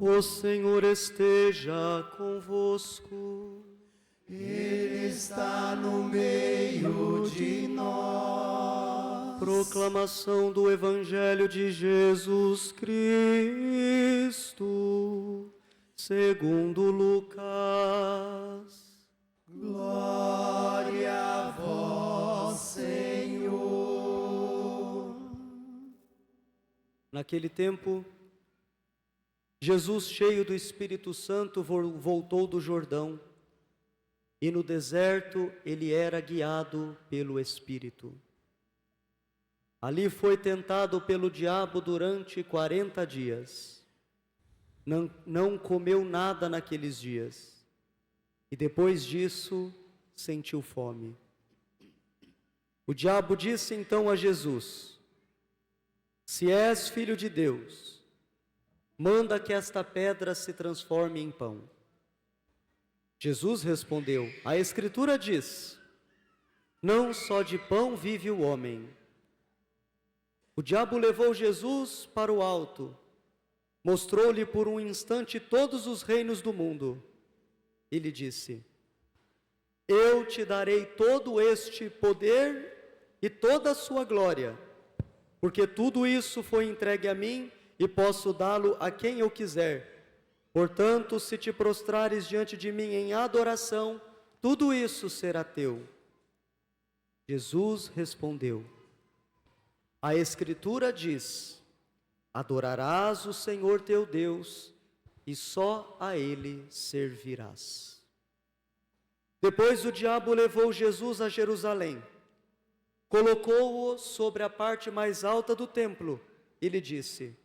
O Senhor esteja convosco. Ele está no meio de nós. Proclamação do Evangelho de Jesus Cristo, segundo Lucas. Glória a vós, Senhor. Naquele tempo, Jesus, cheio do Espírito Santo, voltou do Jordão, e no deserto ele era guiado pelo Espírito. Ali foi tentado pelo diabo durante 40 dias. Não comeu nada naqueles dias, e depois disso sentiu fome. O diabo disse então a Jesus: se és filho de Deus, manda que esta pedra se transforme em pão. Jesus respondeu: a Escritura diz, não só de pão vive o homem. O diabo levou Jesus para o alto, mostrou-lhe por um instante todos os reinos do mundo, e lhe disse: eu te darei todo este poder e toda a sua glória, porque tudo isso foi entregue a mim, e posso dá-lo a quem eu quiser. Portanto, se te prostrares diante de mim em adoração, tudo isso será teu. Jesus respondeu: a Escritura diz, adorarás o Senhor teu Deus, e só a Ele servirás. Depois o diabo levou Jesus a Jerusalém, colocou-o sobre a parte mais alta do templo, e lhe disse: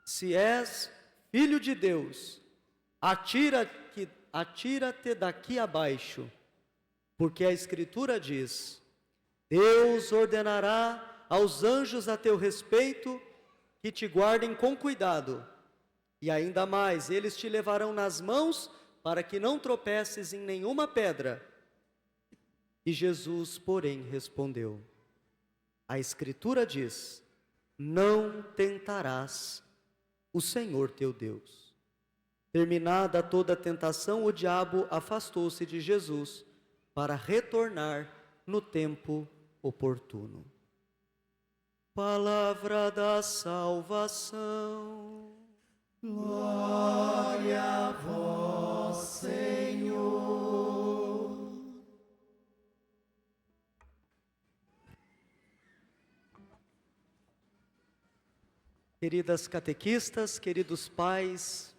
se és filho de Deus, atira-te daqui abaixo, porque a Escritura diz, Deus ordenará aos anjos a teu respeito, que te guardem com cuidado, e ainda mais, eles te levarão nas mãos, para que não tropeces em nenhuma pedra. E Jesus, porém, respondeu: a Escritura diz, não tentarás o Senhor teu Deus. Terminada toda a tentação, o diabo afastou-se de Jesus para retornar no tempo oportuno. Palavra da salvação. Glória a vós, Senhor. Queridas catequistas, queridos pais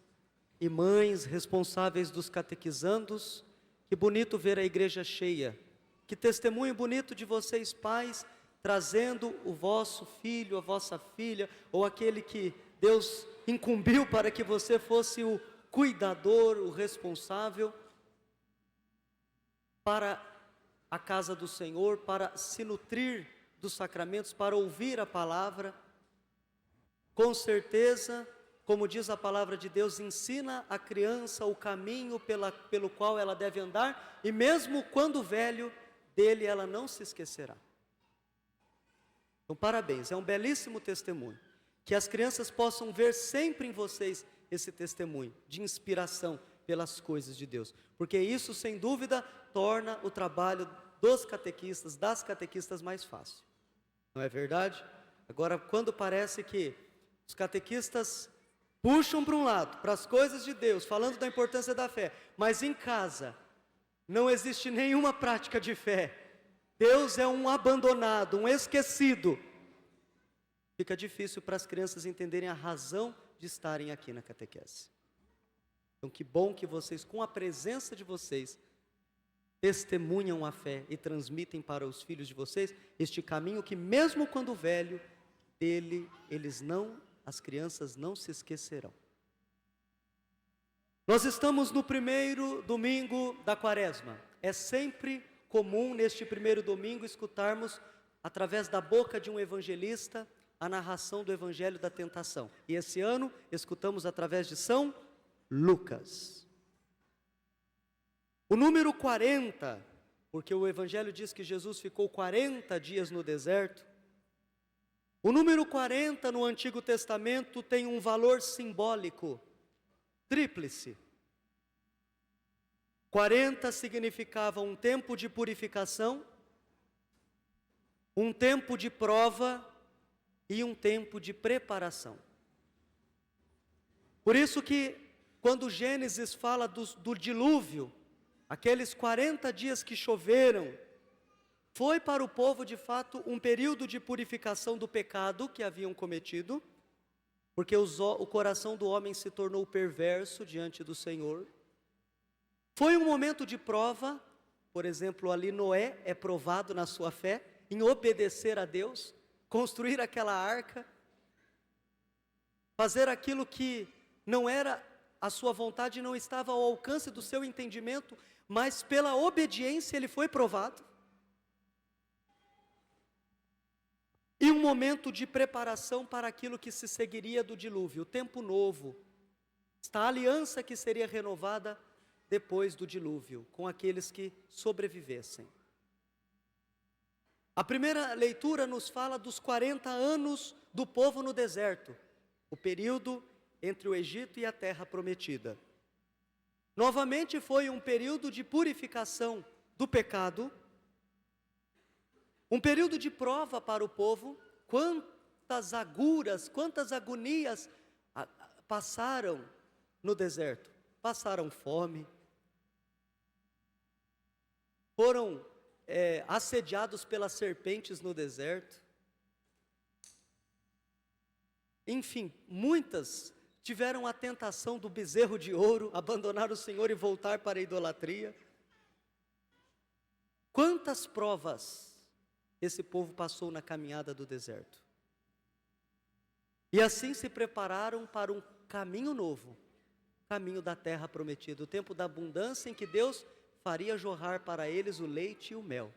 e mães responsáveis dos catequizandos, que bonito ver a igreja cheia. Que testemunho bonito de vocês, pais, trazendo o vosso filho, a vossa filha, ou aquele que Deus incumbiu para que você fosse o cuidador, o responsável, para a casa do Senhor, para se nutrir dos sacramentos, para ouvir a palavra. Com certeza, como diz a palavra de Deus, ensina a criança o caminho pelo qual ela deve andar, e mesmo quando velho, dele ela não se esquecerá. Então, parabéns, é um belíssimo testemunho. Que as crianças possam ver sempre em vocês esse testemunho de inspiração pelas coisas de Deus. Porque isso, sem dúvida, torna o trabalho dos catequistas, das catequistas mais fácil. Não é verdade? Agora, quando parece que os catequistas puxam para um lado, para as coisas de Deus, falando da importância da fé, mas em casa não existe nenhuma prática de fé. Deus é um abandonado, um esquecido. Fica difícil para as crianças entenderem a razão de estarem aqui na catequese. Então, que bom que vocês, com a presença de vocês, testemunham a fé e transmitem para os filhos de vocês este caminho que, mesmo quando velho, dele as crianças não se esquecerão. Nós estamos no primeiro domingo da Quaresma. É sempre comum neste primeiro domingo escutarmos, através da boca de um evangelista, a narração do Evangelho da Tentação. E esse ano escutamos através de São Lucas. O número 40, porque o Evangelho diz que Jesus ficou 40 dias no deserto. O número 40 no Antigo Testamento tem um valor simbólico. tríplice. 40 significava um tempo de purificação, um tempo de prova e um tempo de preparação. Por isso que, quando Gênesis fala do dilúvio, aqueles 40 dias que choveram, foi para o povo de fato um período de purificação do pecado que haviam cometido, porque o coração do homem se tornou perverso diante do Senhor. Foi um momento de prova, por exemplo, ali Noé é provado na sua fé, em obedecer a Deus, construir aquela arca, fazer aquilo que não era a sua vontade, não estava ao alcance do seu entendimento, mas pela obediência ele foi provado. E um momento de preparação para aquilo que se seguiria do dilúvio, o tempo novo, esta aliança que seria renovada depois do dilúvio, com aqueles que sobrevivessem. A primeira leitura nos fala dos 40 anos do povo no deserto, o período entre o Egito e a terra prometida. Novamente foi um período de purificação do pecado, um período de prova para o povo. Quantas agruras, quantas agonias passaram no deserto. Passaram fome, foram assediados pelas serpentes no deserto. Enfim, muitas tiveram a tentação do bezerro de ouro, abandonar o Senhor e voltar para a idolatria. Quantas provas esse povo passou na caminhada do deserto. E assim se prepararam para um caminho novo, caminho da terra prometida, o tempo da abundância em que Deus faria jorrar para eles o leite e o mel.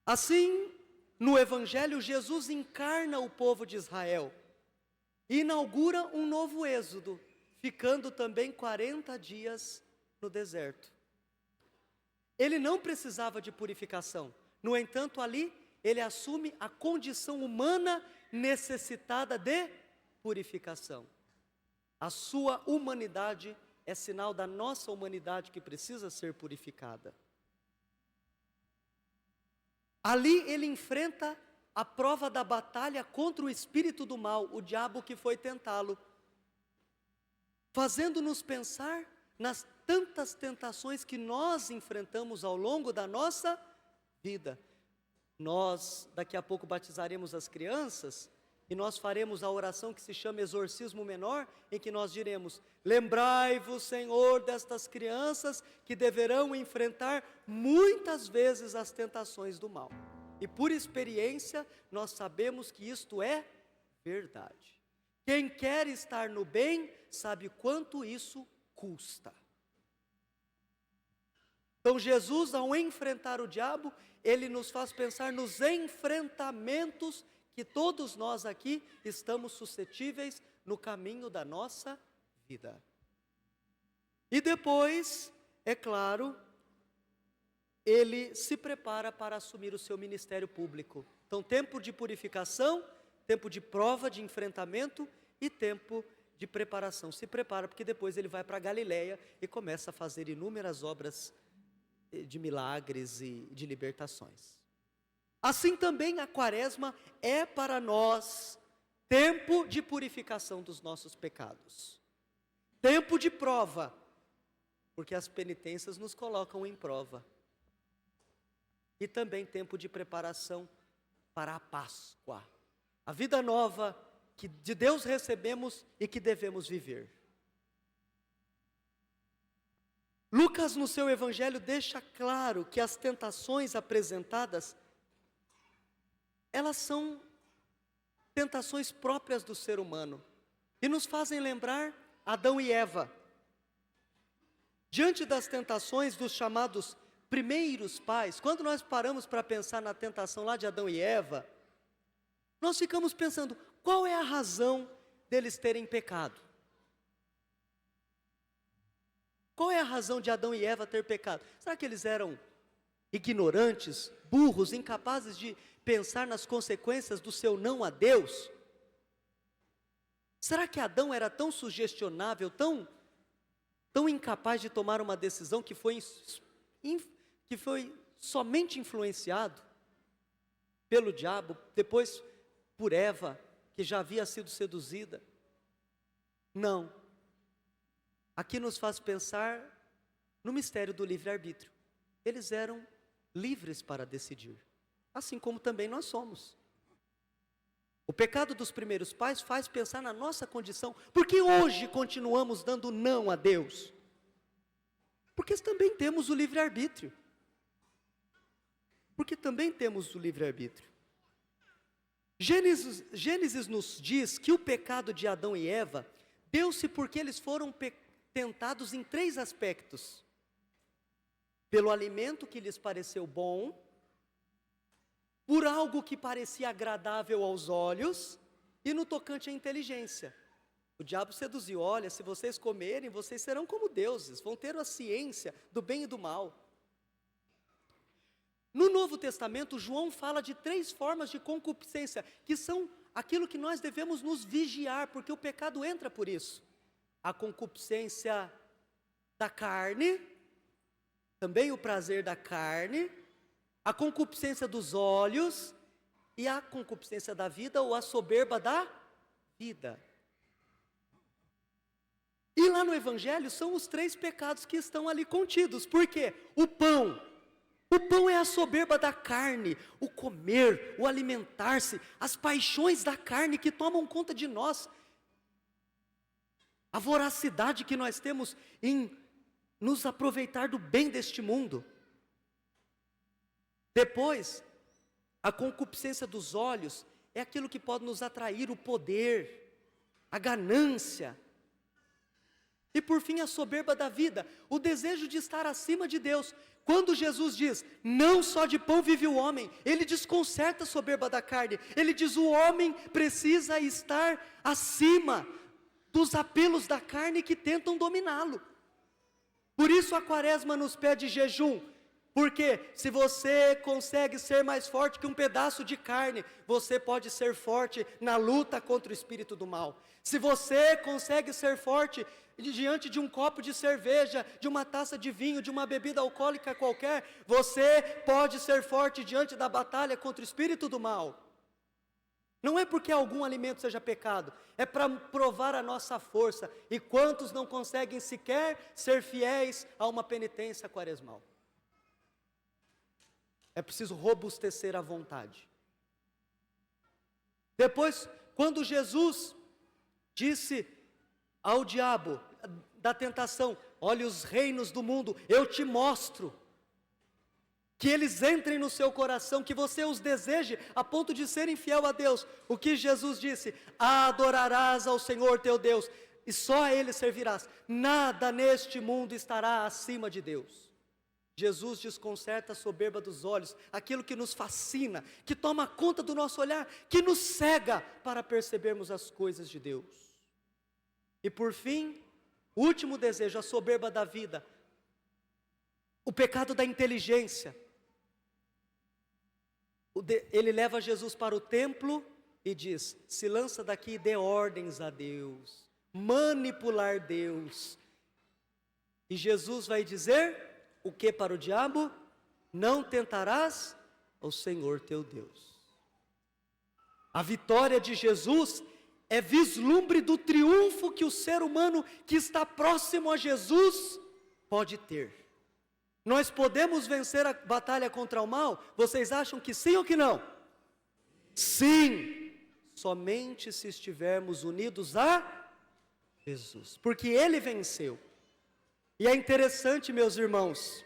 Assim, no Evangelho, Jesus encarna o povo de Israel e inaugura um novo êxodo, ficando também 40 dias no deserto. Ele não precisava de purificação, no entanto, ali ele assume a condição humana necessitada de purificação. A sua humanidade é sinal da nossa humanidade que precisa ser purificada. Ali ele enfrenta a prova da batalha contra o espírito do mal, o diabo que foi tentá-lo, fazendo-nos pensar nas tantas tentações que nós enfrentamos ao longo da nossa vida. Nós daqui a pouco batizaremos as crianças e nós faremos a oração que se chama exorcismo menor, em que nós diremos: lembrai-vos, Senhor, destas crianças que deverão enfrentar muitas vezes as tentações do mal. E por experiência nós sabemos que isto é verdade. Quem quer estar no bem sabe quanto isso custa. Então Jesus, ao enfrentar o diabo, ele nos faz pensar nos enfrentamentos que todos nós aqui estamos suscetíveis no caminho da nossa vida. E depois, é claro, ele se prepara para assumir o seu ministério público. Então, tempo de purificação, tempo de prova, de enfrentamento e tempo de preparação. Se prepara porque depois ele vai para Galiléia e começa a fazer inúmeras obras de milagres e de libertações. Assim também a quaresma é para nós tempo de purificação dos nossos pecados. Tempo de prova, porque as penitências nos colocam em prova. E também tempo de preparação para a Páscoa, a vida nova que de Deus recebemos e que devemos viver. Lucas, no seu evangelho, deixa claro que as tentações apresentadas, elas são tentações próprias do ser humano e nos fazem lembrar Adão e Eva. Diante das tentações dos chamados primeiros pais, quando nós paramos para pensar na tentação lá de Adão e Eva, nós ficamos pensando, qual é a razão deles terem pecado? Qual é a razão de Adão e Eva ter pecado? Será que eles eram ignorantes, burros, incapazes de pensar nas consequências do seu não a Deus? Será que Adão era tão sugestionável, tão incapaz de tomar uma decisão que foi somente influenciado pelo diabo, depois por Eva, que já havia sido seduzida? Não. Aqui nos faz pensar no mistério do livre-arbítrio. Eles eram livres para decidir, assim como também nós somos. O pecado dos primeiros pais faz pensar na nossa condição. Por que hoje continuamos dando não a Deus? Porque também temos o livre-arbítrio. Porque também temos o livre-arbítrio. Gênesis nos diz que o pecado de Adão e Eva deu-se porque eles foram tentados em 3 aspectos: pelo alimento que lhes pareceu bom, por algo que parecia agradável aos olhos, e no tocante à inteligência. O diabo seduziu: olha, se vocês comerem, vocês serão como deuses, vão ter a ciência do bem e do mal. No Novo Testamento, João fala de 3 formas de concupiscência, que são aquilo que nós devemos nos vigiar, porque o pecado entra por isso. A concupiscência da carne, também o prazer da carne, a concupiscência dos olhos e a concupiscência da vida, ou a soberba da vida. E lá no Evangelho são os 3 pecados que estão ali contidos. Por quê? O pão é a soberba da carne, o comer, o alimentar-se, as paixões da carne que tomam conta de nós. A voracidade que nós temos em nos aproveitar do bem deste mundo. Depois, a concupiscência dos olhos é aquilo que pode nos atrair, o poder, a ganância. E por fim, a soberba da vida, o desejo de estar acima de Deus. Quando Jesus diz, não só de pão vive o homem, ele desconcerta a soberba da carne. Ele diz, o homem precisa estar acima dos apelos da carne que tentam dominá-lo. Por isso a quaresma nos pede jejum. Porque se você consegue ser mais forte que um pedaço de carne, você pode ser forte na luta contra o espírito do mal. Se você consegue ser forte diante de um copo de cerveja, de uma taça de vinho, de uma bebida alcoólica qualquer, você pode ser forte diante da batalha contra o espírito do mal. Não é porque algum alimento seja pecado, é para provar a nossa força. E quantos não conseguem sequer ser fiéis a uma penitência quaresmal? É preciso robustecer a vontade. Depois, quando Jesus disse ao diabo da tentação, olha os reinos do mundo, eu te mostro, que eles entrem no seu coração, que você os deseje a ponto de serem fiel a Deus. O que Jesus disse? Adorarás ao Senhor teu Deus, e só a Ele servirás. Nada neste mundo estará acima de Deus. Jesus desconcerta a soberba dos olhos, aquilo que nos fascina, que toma conta do nosso olhar, que nos cega para percebermos as coisas de Deus. E por fim, o último desejo, a soberba da vida, o pecado da inteligência. Ele leva Jesus para o templo e diz, se lança daqui e dê ordens a Deus, manipular Deus. E Jesus vai dizer, o que para o diabo? Não tentarás o Senhor teu Deus. A vitória de Jesus é vislumbre do triunfo que o ser humano que está próximo a Jesus pode ter. Nós podemos vencer a batalha contra o mal? Vocês acham que sim ou que não? Sim, somente se estivermos unidos a Jesus, porque Ele venceu. E é interessante, meus irmãos,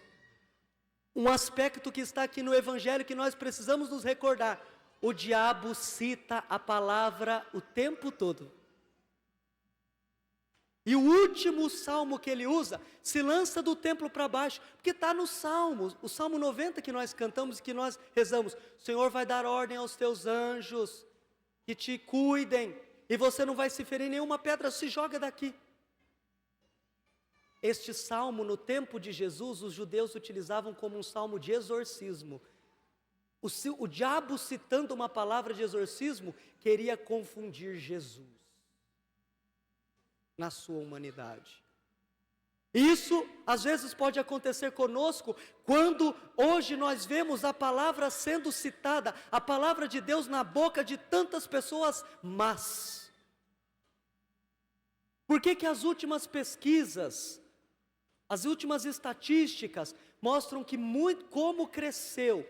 um aspecto que está aqui no Evangelho que nós precisamos nos recordar. O diabo cita a palavra o tempo todo. E o último salmo que ele usa, se lança do templo para baixo, porque está no Salmo, o Salmo 90 que nós cantamos e que nós rezamos. O Senhor vai dar ordem aos teus anjos, que te cuidem, e você não vai se ferir nenhuma pedra, se joga daqui. Este salmo, no tempo de Jesus, os judeus utilizavam como um salmo de exorcismo. O diabo, citando uma palavra de exorcismo, queria confundir Jesus. na sua humanidade. Isso às vezes pode acontecer conosco quando hoje nós vemos a palavra sendo citada, a palavra de Deus na boca de tantas pessoas más. Por que as últimas pesquisas, as últimas estatísticas mostram que como cresceu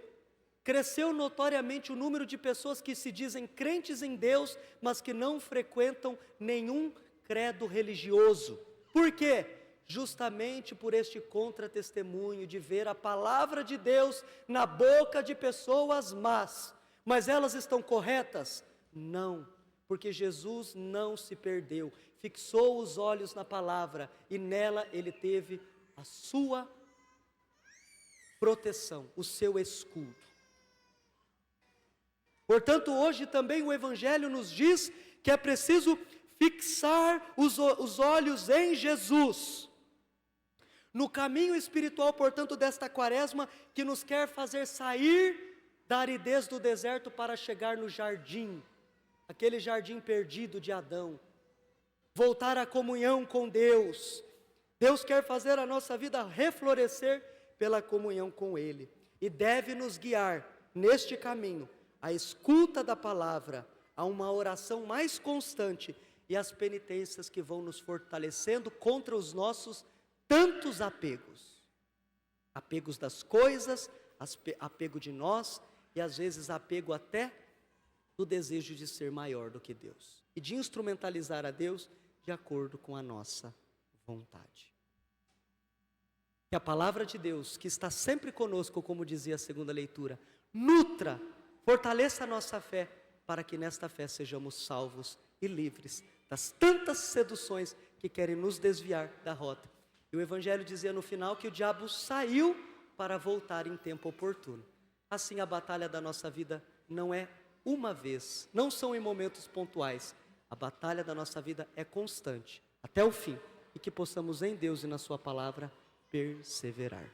notoriamente o número de pessoas que se dizem crentes em Deus, mas que não frequentam nenhum credo religioso? Por quê? Justamente por este contra-testemunho de ver a palavra de Deus na boca de pessoas más. Mas elas estão corretas? Não, porque Jesus não se perdeu, fixou os olhos na palavra e nela ele teve a sua proteção, o seu escudo. Portanto, hoje também o Evangelho nos diz que é preciso fixar os olhos em Jesus. No caminho espiritual, portanto, desta quaresma, que nos quer fazer sair da aridez do deserto para chegar no jardim, aquele jardim perdido de Adão, voltar à comunhão com Deus. Deus quer fazer a nossa vida reflorescer pela comunhão com Ele, e deve nos guiar neste caminho, a escuta da palavra, a uma oração mais constante e as penitências que vão nos fortalecendo contra os nossos tantos apegos das coisas, apego de nós e às vezes apego até do desejo de ser maior do que Deus e de instrumentalizar a Deus de acordo com a nossa vontade. Que a palavra de Deus, que está sempre conosco, como dizia a segunda leitura, nutra, fortaleça a nossa fé, para que nesta fé sejamos salvos e livres das tantas seduções que querem nos desviar da rota. E o Evangelho dizia no final que o diabo saiu para voltar em tempo oportuno. Assim a batalha da nossa vida não é uma vez, não são em momentos pontuais. A batalha da nossa vida é constante, até o fim. E que possamos em Deus e na sua palavra perseverar.